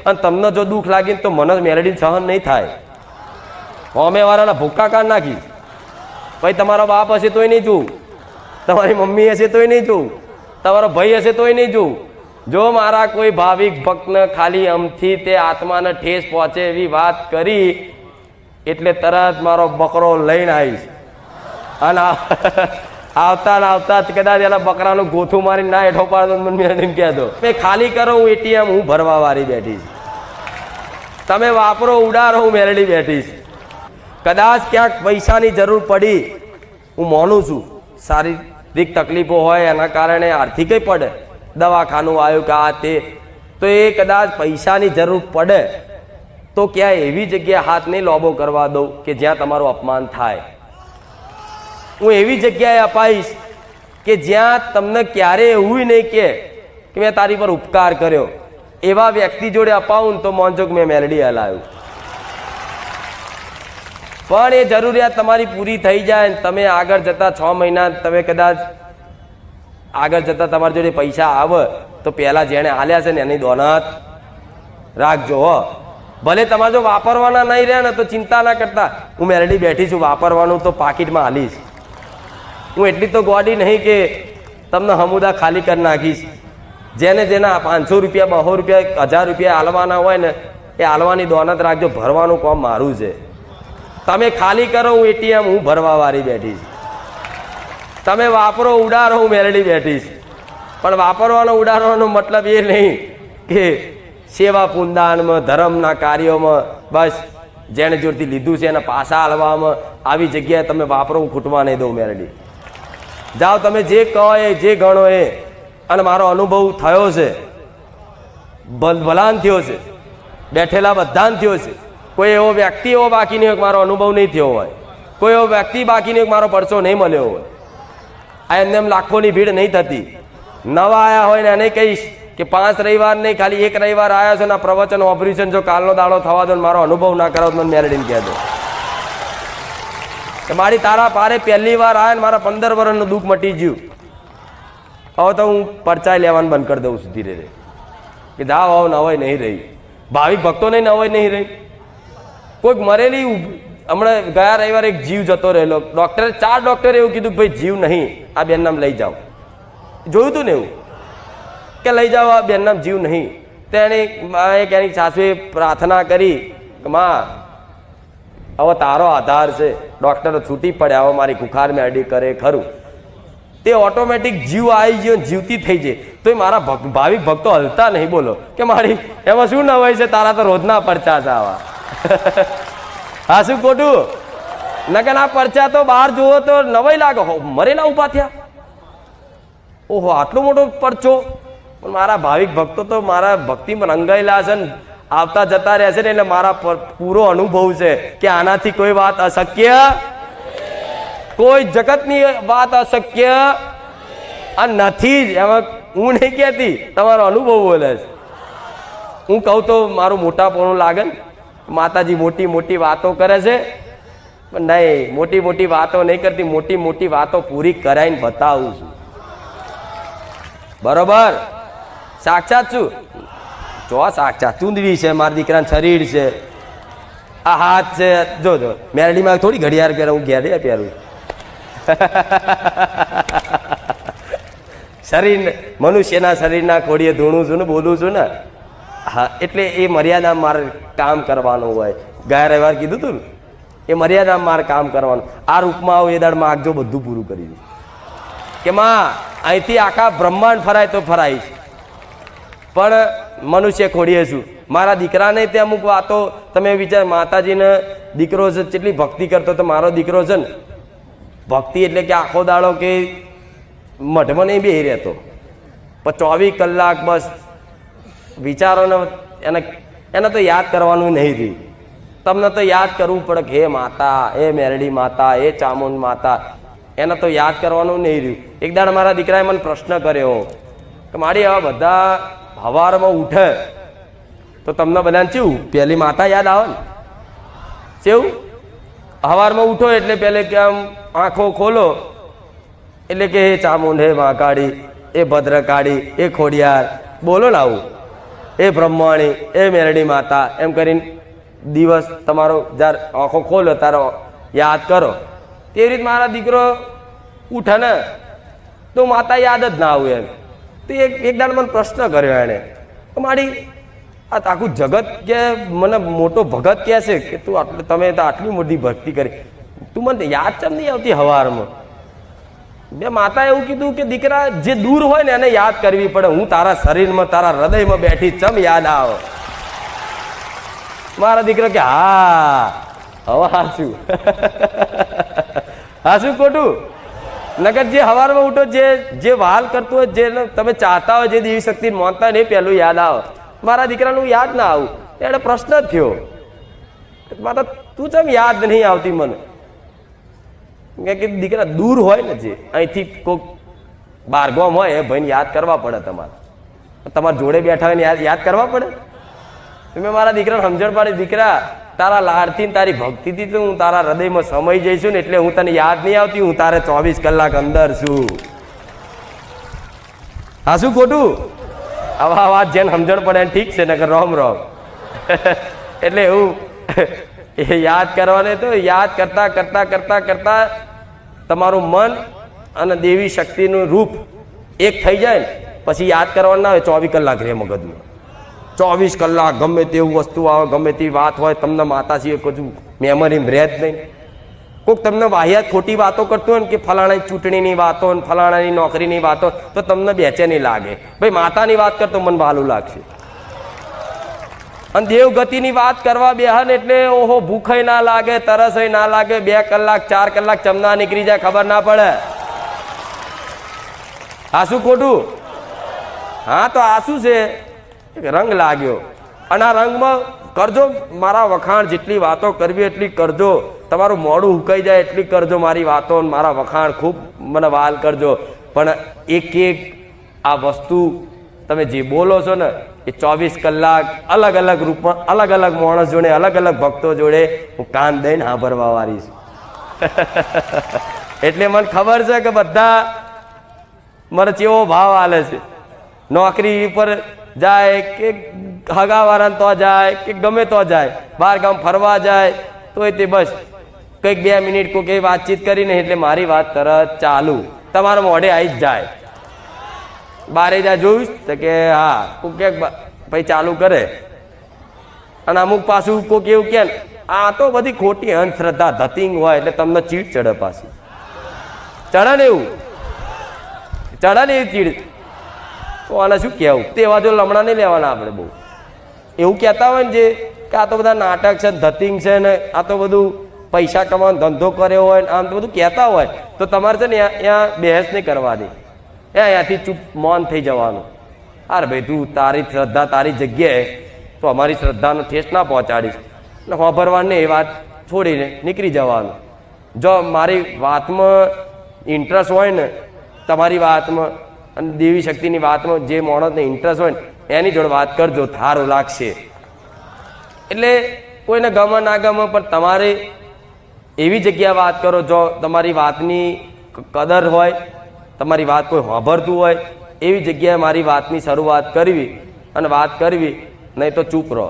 અને તમને જો દુઃખ લાગીને તો મને મેલડી સહન નહીં થાય. અમે વાળાના ભૂક્કા કાઢ નાખી. ભાઈ તમારો બાપ હશે તોય નહીં જોઉં, તમારી મમ્મી હશે તોય નહીં જોઉં, તમારો ભાઈ હશે તોય નહીં જોઉં. જો મારા કોઈ ભાવિક ભક્તને ખાલી અમથી તે આત્માને ઠેસ પહોંચે એવી વાત કરી એટલે તરત મારો બકરો લઈને આવીશ. અને આવતા ને આવતા જ કદાચ એના બકરાનું ગોથું મારીને ના હેઠો પાડતો મને કહેતો મેં ખાલી કરો, હું એટીએમ હું ભરવા વાળી બેઠીશ, તમે વાપરો ઉડારો, હું મેલડી બેઠીશ. કદાચ ક્યાંક પૈસાની જરૂર પડી, હું માનું છું શારીરિક તકલીફો હોય એના કારણે આર્થિક પડે, દવાખાનું આવ્યું કે આ તે, તો એ કદાચ પૈસાની જરૂર પડે તો ક્યાં એવી જગ્યાએ હાથ નહીં લોબો કરવા દઉં કે જ્યાં તમારું અપમાન થાય. હું એવી જગ્યાએ અપાઈશ કે જ્યાં તમને ક્યારેય એવું નહીં કે મેં તારી પર ઉપકાર કર્યો. એવા વ્યક્તિ જોડે અપાવું તો માનજો કે મેં મેલડી હલાવ્યું. પણ એ જરૂરિયાત તમારી પૂરી થઈ જાય ને તમે આગળ જતા 6 મહિના તમે કદાચ આગળ જતા તમારી જોડે પૈસા આવે તો પહેલાં જેણે હાલ્યા છે ને એની દોનત રાખજો. હો ભલે તમારે જો વાપરવાના નહીં રહે ને તો ચિંતા ના કરતા, હું મેલડી બેઠી છું, વાપરવાનું તો પાકીટમાં હાલીશ. હું એટલી તો ગોડી નહીં કે તમને હમુદા ખાલી કરી નાખીશ. જેને જેના 500 રૂપિયા 200 રૂપિયા 1000 રૂપિયા હાલવાના હોય ને એ હાલવાની દોનત રાખજો, ભરવાનું કામ મારું છે. તમે ખાલી કરો, હું એટીએમ હું ભરવા વાળી બેઠીશ. તમે વાપરો ઉડારો, હું મેલડી બેઠીશ. પણ વાપરવાનો ઉડાડવાનો મતલબ એ નહીં કે સેવા પુનદાનમાં ધર્મના કાર્યોમાં બસ જેણે જોરથી લીધું છે એના પાસા હાલવામાં આવી જગ્યાએ તમે વાપરો, હું ખૂટવા નહીં દઉં મેલડી. જાઓ તમે જે કહો એ જે ગણો એ. અને મારો અનુભવ થયો છે, ભલાન થયો છે, બેઠેલા બધાને થયો છે. કોઈ એવો વ્યક્તિ એવો બાકી નહીં હોય મારો અનુભવ નહીં થયો હોય, કોઈ એવો વ્યક્તિ બાકી નહીં મારો પરચો નહીં મળ્યો હોય. આ એમને એમ લાખોની ભીડ નહીં થતી. નવા આવ્યા હોય ને એને કહીશ કે 5 રવિવાર નહીં, ખાલી 1 રવિવાર આવ્યા છે ને પ્રવચન ઓપરેશન જો કાલનો દાડો થવા દો, મારો અનુભવ ના કરાવો મને મેલડીને કહે દો કે મારી તારા પારે પહેલી વાર આવ્યા ને મારા 15 વર્ષનું દુઃખ મટી ગયું. હવે તો હું પરચાઈ લેવાનું બંધ કરી દઉં છું ધીરે ધીરે કે જાઓ હવે નવાઈ નહીં રહી. ભાવિક ભક્તોને નવાઈ નહીં રહી. કોઈક મરેલી હમણાં ગયા રવિવારે એક જીવ જતો રહેલો, ડૉક્ટરે 4 ડૉક્ટરે એવું કીધું કે ભાઈ જીવ નહીં, આ બેન નામ લઈ જાઓ. જોયું હતું ને એવું કે લઈ જાઓ આ બેન નામ જીવ નહીં. તો એની એની સાસુએ પ્રાર્થના કરી કે માં હવે તારો આધાર છે, ડૉક્ટરો છૂટી પડ્યા, હવે મારી ખુખાર મેરડી કરે ખરું. તે ઓટોમેટિક જીવ આવી ગયો, જીવતી થઈ જાય. તો એ મારા ભાવિક ભક્તો હલતા નહીં. બોલો કે મારી એમાં શું નવાઈ છે, તારા તો રોજના પરચા છે આવા. હા શું ખોટું? નકર આ પરચા તો બહાર જુઓ તો નવાઈ લાગે, મરેલા ઉભા થયા. ઓહો આટલો મોટો પરચો. પણ મારા ભાવિક ભક્તો તો મારા ભક્તિમાં રંગાયેલા છે ને આવતા જતા રહેશે ને, એટલે મારા પૂરો અનુભવ છે કે આનાથી કોઈ વાત અશક્ય, કોઈ જગતની વાત અશક્ય નથી જ. એમાં હું નહીં કહેતી, તમારો અનુભવ બોલે છે. હું કહું તો મારું મોટાપણું લાગે ને, માતાજી મોટી મોટી વાતો કરે છે, પણ નહીં, મોટી મોટી વાતો નહીં કરતી, મોટી મોટી વાતો પૂરી કરાવીને બતાવું છું. બરોબર? સાક્ષાત છું. જો સાક્ષાત ચૂંદડી છે, મારા દીકરાનું શરીર છે, આ હાથ છે. જો મેરડીમાં થોડી ઘડિયાળ પહેરે, હું ઘેરે પહેરું. શરીર મનુષ્યના શરીરના ખોડીએ ધૂણું છું ને બોલું છું ને. હા એટલે એ મર્યાદામાં મારે કામ કરવાનું હોય. ગયા રવિવાર કીધું હતું ને, એ મર્યાદામાં મારે કામ કરવાનું. આ રૂપમાં આવું એ દાડ માગજો, બધું પૂરું કરી દઉં કે માં અહીંથી આખા બ્રહ્માંડ ફરાય તો ફરાય. પણ મનુષ્ય ખોડીએ છું. મારા દીકરાને તે અમુક વાતો તમે વિચાર, માતાજીને દીકરો છે, કેટલી ભક્તિ કરતો તો મારો દીકરો છે ને, ભક્તિ એટલે કે આખો દાડો કે મઢમાં નહીં બેહી રહેતો, પણ 24 કલાક બસ વિચારોને એને તો યાદ કરવાનું નહીં રહ્યું. તમને તો યાદ કરવું પડે કે હે માતા, હે મેરડી માતા, હે ચામુંડ માતા, એને તો યાદ કરવાનું નહીં રહ્યું. એક દાડ મારા દીકરાએ મને પ્રશ્ન કર્યો કે મારી આવા બધા સવારમાં ઉઠે તો તમને બધાને કેવું પહેલી માતા યાદ આવે ને? કેવું? સવારમાં ઉઠો એટલે પહેલે કે આમ આંખો ખોલો એટલે કે હે ચામુંડ, હે મહાકાળી, એ ભદ્રકાળી, એ ખોડિયાર, બોલો ને આવું. એ બ્રહ્માણી, એ મેરડી માતા એમ કરીને દિવસ તમારો જ્યારે આંખો ખોલો તારો યાદ કરો. તેવી રીતે મારા દીકરો ઉઠે ને તો માતા યાદ જ ના આવે એમ. તો એક દાડ મને પ્રશ્ન કર્યો એણે, મારી આ આખું જગત કે મને મોટો ભગત કહે છે કે તું આટલે તમે તો આટલી મોટી ભક્તિ કરી, તું મને યાદ ચમ નહીં આવતી હવારમાં? બે માતાએ એવું કીધું કે દીકરા જે દૂર હોય ને એને યાદ કરવી પડે. હું તારા શરીરમાં તારા હૃદયમાં બેઠી ચમ યાદ આવે? મારા દીકરા કે હા હવે હાશું. હાશું ખોટું? નગર જે હવારમાં ઉઠો જે વાલ કરતું હોય, જે તમે ચાહતા હોય, જે દેવી શક્તિ માનતા હોય ને એ પહેલું યાદ આવે. મારા દીકરાનું યાદ ના આવું એને પ્રશ્ન જ થયો, માતા તું ચમ યાદ નહીં આવતી મને? કે દીકરા દૂર હોય ને, જે અહીંથી કોઈક બારગામ હોય એ ભાઈને યાદ કરવા પડે. તમારા જોડે બેઠા હોય ને યાદ કરવા પડે. મેં મારા દીકરાને સમજણ પાડી, દીકરા તારા લાડથી તારી ભક્તિથી તો હું તારા હૃદયમાં સમય જઈશું ને એટલે હું તને યાદ નહીં આવતી, હું તારે 24 કલાક અંદર છું. હા શું ખોટું? આવા વાત જેને સમજણ પડે એને ઠીક છે, નકર રોમ રોમ. એટલે એવું એ યાદ કરવાને તો યાદ કરતા કરતા કરતા કરતા તમારું મન અને દેવી શક્તિનું રૂપ એક થઈ જાય ને પછી યાદ કરવાનું ના હોય. 24 કલાક રહે મગજમાં. 24 કલાક ગમે તેવું વસ્તુ આવે, ગમે તેવી વાત હોય, તમને માતાજીએ કશું મેમરીમાં રહે જ નહીં. કોઈક તમને વાહિયાત ખોટી વાતો કરતું હોય ને કે ફલાણાની ચૂંટણીની વાતો ને ફલાણાની નોકરીની વાતો, તો તમને બેચેની લાગે. ભાઈ માતાની વાત કરતો મને વાલું લાગશે. અને દેવગતિની વાત કરવા બેહન એટલે ઓહો ભૂખય ના લાગે, તરસય ના લાગે. 2 કલાક 4 કલાક ચમના નીકળી જાય ખબર ના પડે. આ શું ખોટું? હા તો આ શું છે? રંગ લાગ્યો. અને આ રંગમાં કરજો મારા વખાણ, જેટલી વાતો કરવી એટલી કરજો. તમારું મોડું ઉકાઈ જાય એટલી કરજો મારી વાતો, મારા વખાણ ખૂબ મને વાલ કરજો. પણ એક આ વસ્તુ તમે જે બોલો છો ને એ 24 કલાક અલગ અલગ રૂપમાં અલગ અલગ માણસ જોડે, અલગ અલગ ભક્તો જોડે હું કાન દઈને સાંભળવા વાળી છું. એટલે મને ખબર છે કે બધા મને કેવો ભાવ આલે છે. નોકરી ઉપર જાય કે હગાવાળાને તો જાય કે ગમે તો જાય, બહાર ગામ ફરવા જાય તોય તે બસ કંઈક 2 મિનિટ કોઈ વાતચીત કરીને એટલે મારી વાત તરત ચાલુ તમારા મોઢે આવી જ જાય. બારે જાય જોયું તો કે હા કોઈક ભાઈ ચાલુ કરે. અને અમુક પાછું કોઈક એવું કે આ તો બધી ખોટી અંધશ્રદ્ધા ધતિંગ હોય એટલે તમને ચીડ ચડે. પાછી ચડે ને એવું ચડે ને એવી ચીડ. તો આને શું કહેવું? તેવા જો લમણા નહીં લેવાના આપણે. બહુ એવું કહેતા હોય ને જે કે આ તો બધા નાટક છે, ધતિંગ છે ને આ તો બધું પૈસા કમાવાનો ધંધો કર્યો હોય ને આમ તો બધું કહેતા હોય, તો તમારે છે ને ત્યાં બહેસ નહીં કરવાની. અહીંયાથી ચૂપ મૌન થઈ જવાનું. અરે ભાઈ તું તારી શ્રદ્ધા તારી જગ્યાએ, તો અમારી શ્રદ્ધાનો ઠેસ ના પહોંચાડીશ ને વાપરવાની એ વાત છોડીને નીકળી જવાનું. જો મારી વાતમાં ઇન્ટરેસ્ટ હોય ને, તમારી વાતમાં અને દેવી શક્તિની વાતમાં જે માણસને ઇન્ટરેસ્ટ હોય ને એની જોડે વાત કરજો, સારું લાગશે. એટલે કોઈને ગમે ના ગમે પણ તમારે એવી જગ્યાએ વાત કરો જો તમારી વાતની કદર હોય, તમારી વાત કોઈ સાંભળતું હોય એવી જગ્યાએ મારી વાતની શરૂઆત કરવી અને વાત કરવી. નહીં તો ચૂપ રહો.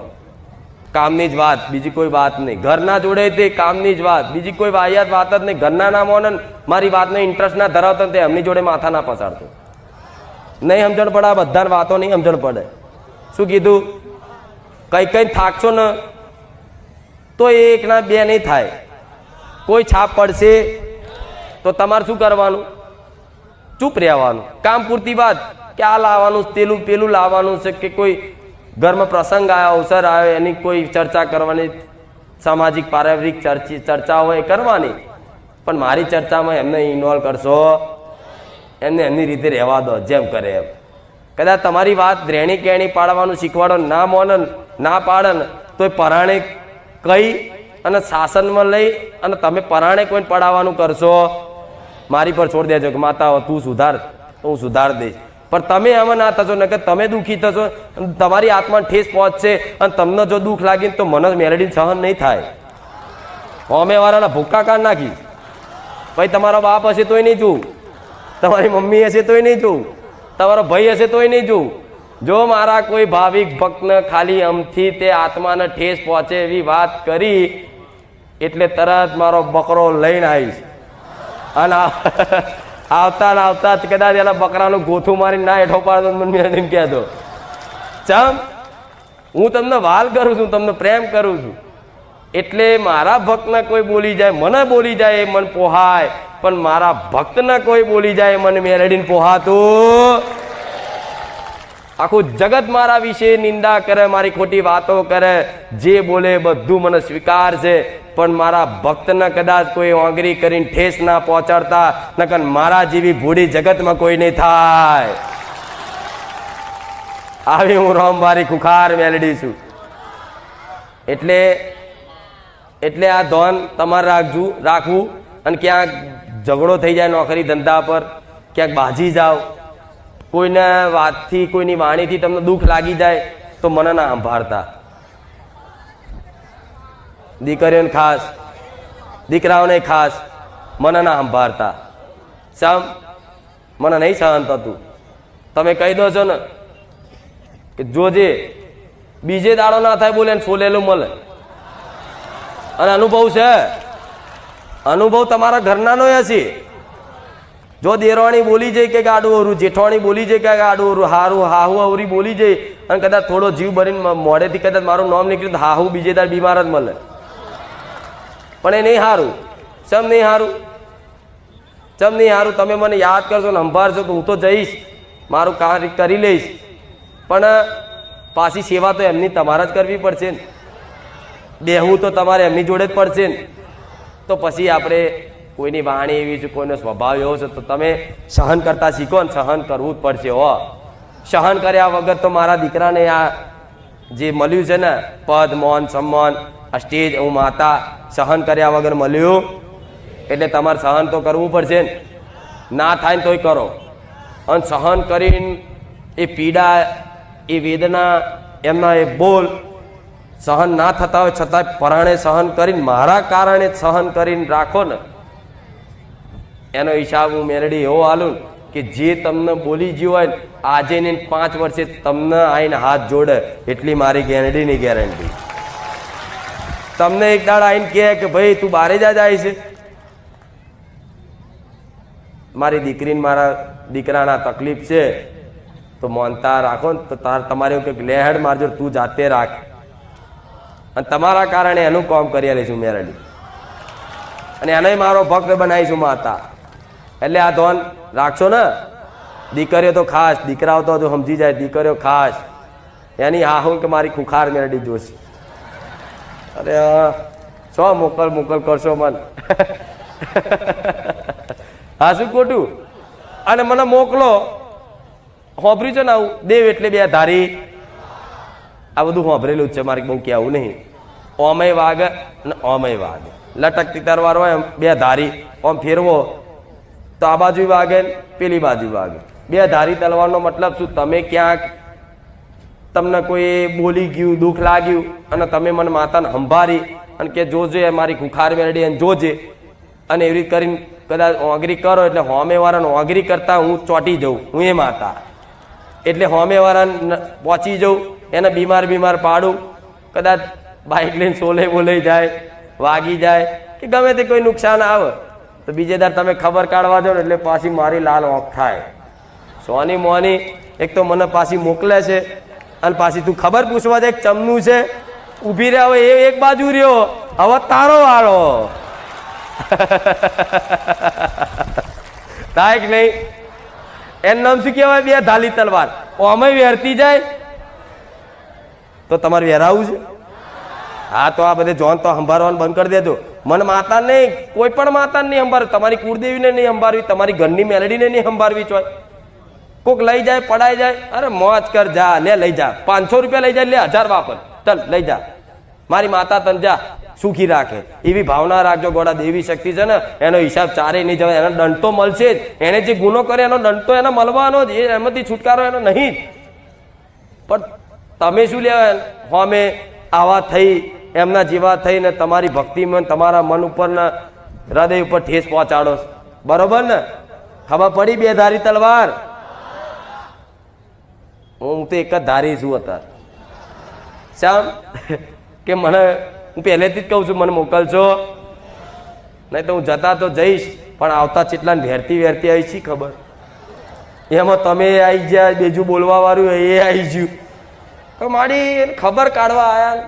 કામની જ વાત, બીજી કોઈ વાત નહીં. ઘરના જોડે તે કામની જ વાત, બીજી કોઈ વાહિયાત વાત જ નહીં. ઘરના ના મોને મારી વાતનો ઇન્ટરેસ્ટ ના ધરાવતો તે એમની જોડે માથા ના પસાડતો. નહીં સમજણ પડે, આ બધાને વાતો નહીં સમજણ પડે. શું કીધું? કઈ થાકશો ને તો 1 ના 2 નહીં થાય. કોઈ છાપ પડશે તો તમારે શું કરવાનું? ચૂપ રહેવાનું. કામ પૂરતી વાત કે આ લાવવાનું પેલું લાવવાનું છે કે કોઈ ઘરમાં પ્રસંગ આવ્યો, અવસર આવ્યો, એની કોઈ ચર્ચા કરવાની, સામાજિક પારિવારિક ચર્ચા હોય એ કરવાની. પણ મારી ચર્ચામાં એમને ઇન્વોલ્વ કરશો, એમને એમની રીતે રહેવા દો જેમ કરે એમ. કદાચ તમારી વાત રેણી કેણી પાડવાનું શીખવાડો, ના મોન ના પાડન તો એ પરાણે કહી અને શાસનમાં લઈ અને તમે પરાણે કોઈને પડાવવાનું કરશો, મારી પર છોડી દેજો કે માતા તું સુધાર તો હું સુધાર દઈશ. પણ તમે એમાં ના થશો ને કે તમે દુઃખી થશો, તમારી આત્માને ઠેસ પહોંચશે અને તમને જો દુઃખ લાગીને તો મને મેલેડી સહન નહીં થાય. અમે વાળાના ભૂક્કા કાઢ નાખી. ભાઈ તમારો બાપ હશે તોય નહીં જોવું, તમારી મમ્મી હશે તોય નહીં જોવું, તમારો ભાઈ હશે તોય નહીં જોવું, જો મારા કોઈ ભાવિક ભક્તને ખાલી અમથી તે આત્માને ઠેસ પહોંચે એવી વાત કરી એટલે તરત મારો બકરો લઈને આવીશ અને આવતા ને આવતા જ કદાચ એના બકરાનું ગોથું મારી ના હેઠો પાડતો મને કહેતો ચમ હું તમને વાલ કરું છું, તમને પ્રેમ કરું છું, એટલે મારા ભક્તને કોઈ બોલી જાય મને બોલી જાય એ મન પોહાય, પણ મારા ભક્તને કોઈ બોલી જાય મને મેલડીને પોહાતું. આખું જગત મારા વિશે નિંદા કરે, મારી ખોટી વાતો કરે, જે બોલે બધું મને સ્વીકાર છે, પણ મારા ભક્તને કદાચ કોઈ ઓંગરી કરીને ઠેસ ના પહોંચાડતા નકર મારા જેવી ભૂડી જગતમાં કોઈ નહીં થાય. આવી હું રોમવારી ખુખાર મેલડી છું. એટલે આ ધોન તમારે રાખવું. અને ક્યાંક ઝઘડો થઈ જાય નોકરી ધંધા પર, ક્યાંક બાજી જાઓ, કોઈને વાતથી કોઈની વાણીથી તમને દુઃખ લાગી જાય તો મને ના સંભાળતા. દીકરીઓને ખાસ, દીકરાઓને ખાસ મને ના સંભાળતા. સમ મને નહીં સહન થતું. તમે કહી દો છો ને કે જોજે બીજે દાડો ના થાય બોલે સોલેલું મળે. અને અનુભવ છે, અનુભવ તમારા ઘરનાનો હશે. જો દેરવાણી બોલી જાય કે આડું અવરું, જેઠવાણી બોલી જાય કે આડું અવરું, હારું હાહુ અવરી બોલી જાય અને કદાચ થોડો જીવ ભરીને મોડેથી કદાચ મારું નામ નીકળ્યું તો હાહુ બીજે દાડ બીમાર જ મળે. પણ એ નહીં સારું. ચમ નહીં સારું? ચમ નહીં સારું? તમે મને યાદ કરશો ને સંભાળશો તો હું તો જઈશ, મારું કાર્ય કરી લઈશ, પણ પાછી સેવા તો એમની તમારે જ કરવી પડશે ને, બેહવું તો તમારે એમની જોડે જ પડશે ને. તો પછી આપણે કોઈની વાણી એવી છે, કોઈનો સ્વભાવ એવો છે, તો તમે સહન કરતા શીખો ને સહન કરવું જ પડશે. હો, સહન કર્યા વગર તો મારા દીકરાને આ જે મળ્યું છે ને પદ મોન સન્માન, આ સ્ટેજ, હું માતા, સહન કર્યા વગર મળ્યું, એટલે તમારે સહન તો કરવું પડશે ને. ના થાય ને તોય કરો. અને સહન કરીને એ પીડા, એ વેદના, એમના એ બોલ સહન ના થતા હોય છતાં પરાણે સહન કરીને, મારા કારણે સહન કરીને રાખો ને, એનો હિસાબ હું મેલડી એવો હાલું કે જે તમને બોલી ગયું હોય ને આજે ને 5 વર્ષે તમને આવીને હાથ જોડે એટલી મારી ગેરંટીની ગેરંટી. તમને એક દાડ આવીને કહે કે ભાઈ તું બારે જાય છે, મારી દીકરીને મારા દીકરાના તકલીફ છે તો માનતા રાખો ને, તો તમારે એવું કે લેહડ મારજો, તું જાતે રાખ, અને તમારા કારણે એનું કામ કરી લઈશું મેરડી, અને એને મારો ભક્ત બનાવીશું માતા. એટલે આ ધોન રાખશો ને. દીકરીઓ તો ખાસ, દીકરાઓ તો હજુ સમજી જાય, દીકરીઓ ખાસ એની હા હું કે મારી ખુખાર મેરડી જોશે. અરે શો મોકલ કરશો મન. હા શું ખોટું? અને મને મોકલો, હોભર્યું છે ને આવું દેવ એટલે બે ધારી, આ બધું હોભરેલું જ છે, મારે બહુ કહેવું નહીં. ઓમય વાગ ને ઓમય વાગ, લટકતી તરવાર હોય બે ધારી, ઓમ ફેરવો તો આ બાજુ વાગે પેલી બાજુ વાગે. બે ધારી તલવારનો મતલબ શું? તમે ક્યાંક તમને કોઈ બોલી ગયું, દુઃખ લાગ્યું, અને તમે મને માતાને સંભાળી અને કે જોજે મારી ખુખાર મેરડી અને જોજે, અને એવી રીતે કરીને કદાચ ઓગરી કરો એટલે હોમેવાળાને ઓગરી કરતા હું ચોંટી જાઉં, હું એ માતા, એટલે હોમેવાળાને પહોંચી જાઉં, એને બીમાર પાડું, કદાચ બાઇક લઈને સોલે બોલાઈ જાય, વાગી જાય કે ગમે તે કોઈ નુકસાન આવે તો બીજે દર તમે ખબર કાઢવા જાઓ ને એટલે પાછી મારી લાલ ઓફ થાય. સોની મોની એક તો મને પાછી મોકલે છે, અને પાછી તું ખબર પૂછવા દે ચમનું છે, ઊભી રહ્યા હોય એ એક બાજુ રહ્યો, હવે તારો વાળો થાય કે નહીં? એનું નામ શું કહેવાય? બે ધાલી તલવાર. ઓમે વેરતી જાય તો તમારે વેરાવું છે. હા તો આ બધે જોન તો સંભાળવાનું બંધ કરી દેજો. મને માતા નહીં, કોઈ પણ માતાને નહીં સંભાળવી, તમારી કુળદેવીને નહીં સંભાળવી, તમારી ઘરની મેલડીને નહીં સંભાળવી ચોય. કોક લઈ જાય, પડાઈ જાય, અરે મોજ કર, જા લે લઈ જા, 500 રૂપિયા લઈ જાય, લે 1000 વાપર, ચાલ લઈ જા, મારી માતા તને જા સુખી રાખે, એવી ભાવના રાખજો. ગોડા દેવી શક્તિ છે ને, એનો હિસાબ ચારે નહીં જવાય, એનો દંડ તો મળશે જ. એને જે ગુનો કરે એનો દંડ તો એને મળવાનો જ, એમાંથી છુટકારો એનો નહીં જ. પણ તમે શું લેવા હોમે આવા થઈ, એમના જેવા થઈને તમારી ભક્તિમાં તમારા મન ઉપર ને હૃદય ઉપર ઠેસ પહોંચાડો, બરોબર ને? ખબર પડી બે ધારી તલવાર? હું તો એક જ ધારી છું અત્યારે શ્યામ કે મને હું પહેલેથી જ કહું છું મને મોકલશો નહીં તો હું જતા તો જઈશ પણ આવતા ચેટલાને વેરતી વેરતી આવી છી ખબર એમાં તમે આવી ગયા બીજું બોલવા વાળું એ આવી ગયું તો મારી ખબર કાઢવા આયા